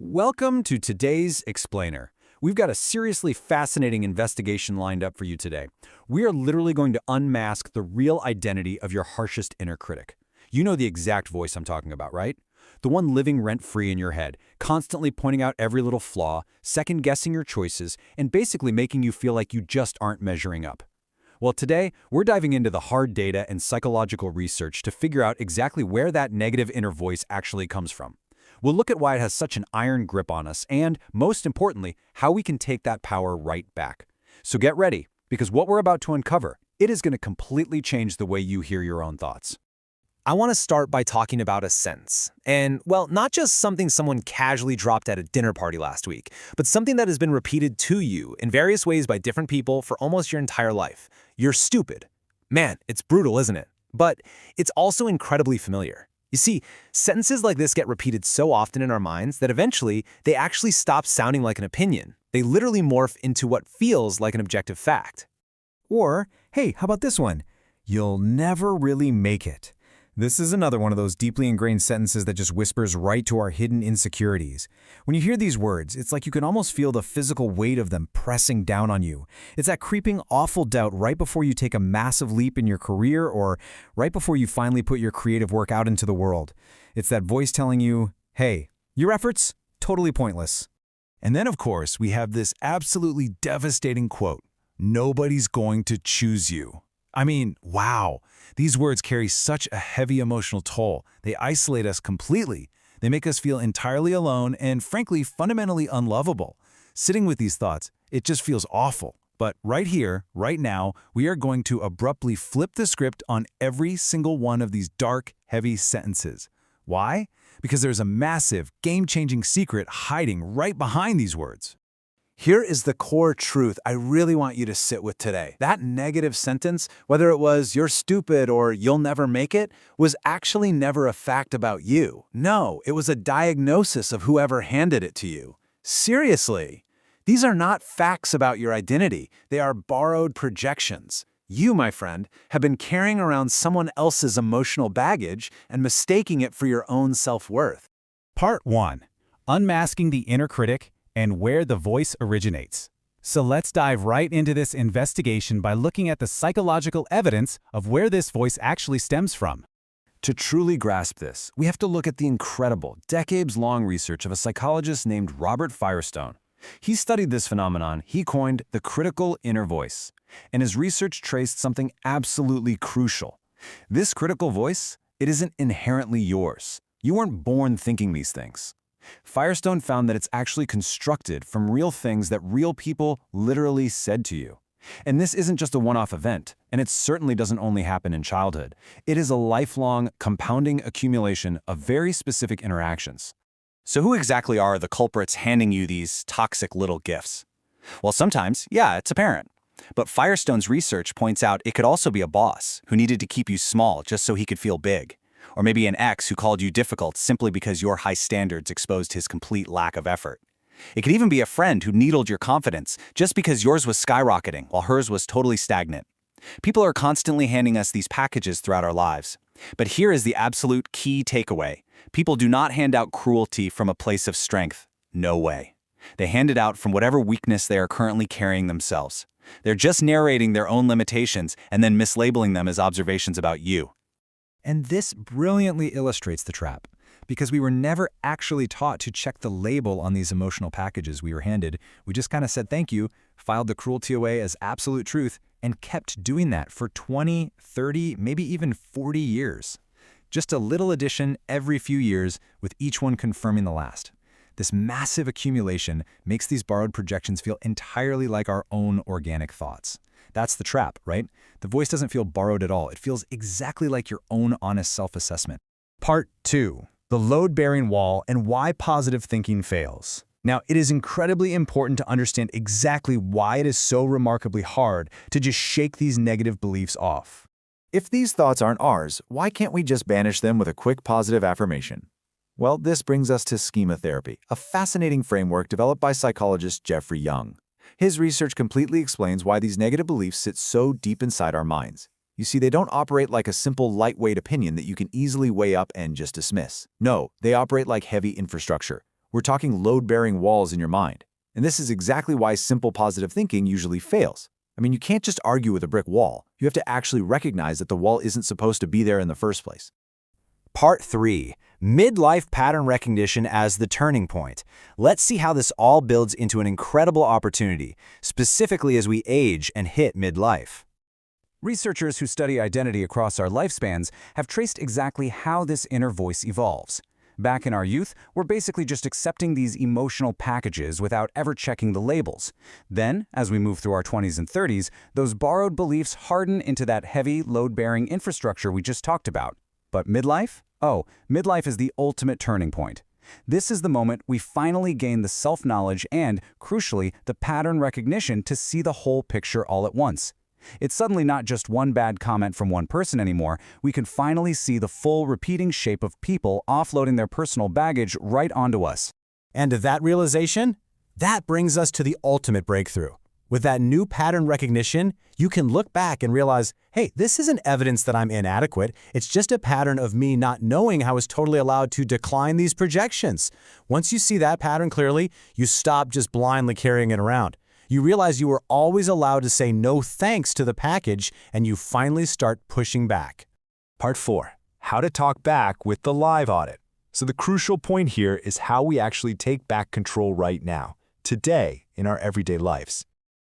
Welcome to today's Explainer. We've got a seriously fascinating investigation lined up for you today. We are literally going to unmask the real identity of your harshest inner critic. You know the exact voice I'm talking about, right? The one living rent-free in your head, constantly pointing out every little flaw, second-guessing your choices, and basically making you feel like you just aren't measuring up. Well, today, we're diving into the hard data and psychological research to figure out exactly where that negative inner voice actually comes from. We'll look at why it has such an iron grip on us and, most importantly, how we can take that power right back. So get ready, because what we're about to uncover, it is going to completely change the way you hear your own thoughts. I want to start by talking about a sentence. And, well, not just something someone casually dropped at a dinner party last week, but something that has been repeated to you in various ways by different people for almost your entire life. You're stupid. Man, it's brutal, isn't it? But it's also incredibly familiar. You see, sentences like this get repeated so often in our minds that eventually they actually stop sounding like an opinion. They literally morph into what feels like an objective fact. Or, hey, how about this one? You'll never really make it. This is another one of those deeply ingrained sentences that just whispers right to our hidden insecurities. When you hear these words, it's like you can almost feel the physical weight of them pressing down on you. It's that creeping, awful doubt right before you take a massive leap in your career or right before you finally put your creative work out into the world. It's that voice telling you, hey, your efforts, totally pointless. And then, of course, we have this absolutely devastating quote, "Nobody's going to choose you." I mean, wow. These words carry such a heavy emotional toll. They isolate us completely. They make us feel entirely alone and, frankly, fundamentally unlovable. Sitting with these thoughts, it just feels awful. But right here, right now, we are going to abruptly flip the script on every single one of these dark, heavy sentences. Why? Because there's a massive, game-changing secret hiding right behind these words. Here is the core truth I really want you to sit with today. That negative sentence, whether it was "you're stupid" or "you'll never make it," was actually never a fact about you. No, it was a diagnosis of whoever handed it to you. Seriously. These are not facts about your identity. They are borrowed projections. You, my friend, have been carrying around someone else's emotional baggage and mistaking it for your own self-worth. Part 1. Unmasking the inner critic and where the voice originates. So let's dive right into this investigation by looking at the psychological evidence of where this voice actually stems from. To truly grasp this, we have to look at the incredible, decades-long research of a psychologist named Robert Firestone. He studied this phenomenon he coined the critical inner voice, and his research traced something absolutely crucial. This critical voice, it isn't inherently yours. You weren't born thinking these things. Firestone found that it's actually constructed from real things that real people literally said to you. And this isn't just a one-off event, and it certainly doesn't only happen in childhood. It is a lifelong, compounding accumulation of very specific interactions. So who exactly are the culprits handing you these toxic little gifts? Well, sometimes, yeah, it's a parent. But Firestone's research points out it could also be a boss who needed to keep you small just so he could feel big. Or maybe an ex who called you difficult simply because your high standards exposed his complete lack of effort. It could even be a friend who needled your confidence just because yours was skyrocketing while hers was totally stagnant. People are constantly handing us these packages throughout our lives. But here is the absolute key takeaway. People do not hand out cruelty from a place of strength. No way. They hand it out from whatever weakness they are currently carrying themselves. They're just narrating their own limitations and then mislabeling them as observations about you. And this brilliantly illustrates the trap, because we were never actually taught to check the label on these emotional packages we were handed. We just kind of said thank you, filed the cruelty away as absolute truth, and kept doing that for 20, 30, maybe even 40 years. Just a little addition every few years, with each one confirming the last. This massive accumulation makes these borrowed projections feel entirely like our own organic thoughts. That's the trap, right? The voice doesn't feel borrowed at all. It feels exactly like your own honest self-assessment. Part 2. The load-bearing wall and why positive thinking fails. Now, it is incredibly important to understand exactly why it is so remarkably hard to just shake these negative beliefs off. If these thoughts aren't ours, why can't we just banish them with a quick positive affirmation? Well, this brings us to schema therapy, a fascinating framework developed by psychologist Jeffrey Young. His research completely explains why these negative beliefs sit so deep inside our minds. You see, they don't operate like a simple lightweight opinion that you can easily weigh up and just dismiss. No, they operate like heavy infrastructure, We're talking load-bearing walls in your mind. And this is exactly why simple positive thinking usually fails. I mean, you can't just argue with a brick wall. You have to actually recognize that the wall isn't supposed to be there in the first place. Part 3. Midlife pattern recognition as the turning point. Let's see how this all builds into an incredible opportunity, specifically as we age and hit midlife. Researchers who study identity across our lifespans have traced exactly how this inner voice evolves. Back in our youth, we're basically just accepting these emotional packages without ever checking the labels. Then, as we move through our 20s and 30s, those borrowed beliefs harden into that heavy, load-bearing infrastructure we just talked about. But midlife? Oh, midlife is the ultimate turning point. This is the moment we finally gain the self-knowledge and, crucially, the pattern recognition to see the whole picture all at once. It's suddenly not just one bad comment from one person anymore. We can finally see the full repeating shape of people offloading their personal baggage right onto us. And to that realization, that brings us to the ultimate breakthrough. With that new pattern recognition, you can look back and realize, hey, this isn't evidence that I'm inadequate. It's just a pattern of me not knowing I was totally allowed to decline these projections. Once you see that pattern clearly, you stop just blindly carrying it around. You realize you were always allowed to say no thanks to the package, and you finally start pushing back. Part 4. How to talk back with the live audit. So the crucial point here is how we actually take back control right now, today, in our everyday lives.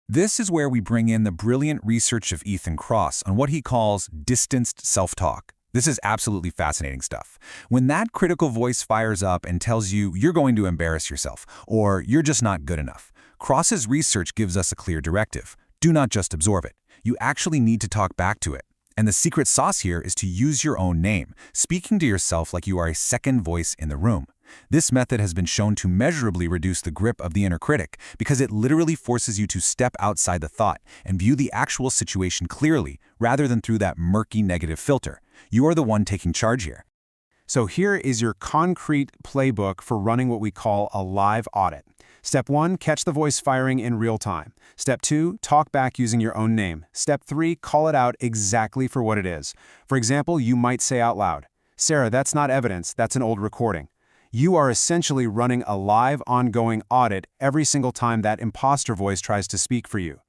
This is where we bring in the brilliant research of Ethan Kross on what he calls distanced self-talk. This is absolutely fascinating stuff. When that critical voice fires up and tells you you're going to embarrass yourself, or you're just not good enough, Kross's research gives us a clear directive. Do not just absorb it. You actually need to talk back to it. And the secret sauce here is to use your own name, speaking to yourself like you are a second voice in the room. This method has been shown to measurably reduce the grip of the inner critic because it literally forces you to step outside the thought and view the actual situation clearly rather than through that murky negative filter. You are the one taking charge here. So here is your concrete playbook for running what we call a live audit. Step 1, catch the voice firing in real time. Step 2, talk back using your own name. Step 3, call it out exactly for what it is. For example, you might say out loud, "Sarah, that's not evidence, that's an old recording." You are essentially running a live, ongoing audit every single time that imposter voice tries to speak for you.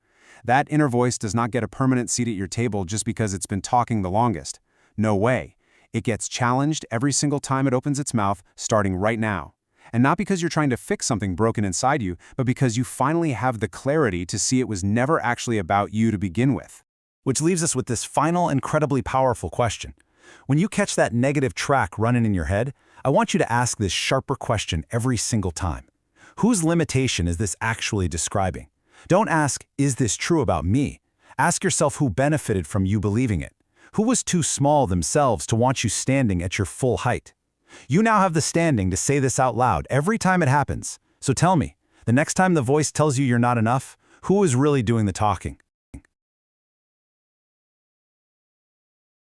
That inner voice does not get a permanent seat at your table just because it's been talking the longest. No way. It gets challenged every single time it opens its mouth, starting right now. And not because you're trying to fix something broken inside you, but because you finally have the clarity to see it was never actually about you to begin with. Which leaves us with this final, incredibly powerful question. When you catch that negative track running in your head, I want you to ask this sharper question every single time. Whose limitation is this actually describing? Don't ask, is this true about me? Ask yourself who benefited from you believing it. Who was too small themselves to want you standing at your full height? You now have the standing to say this out loud every time it happens. So tell me, the next time the voice tells you you're not enough, who is really doing the talking?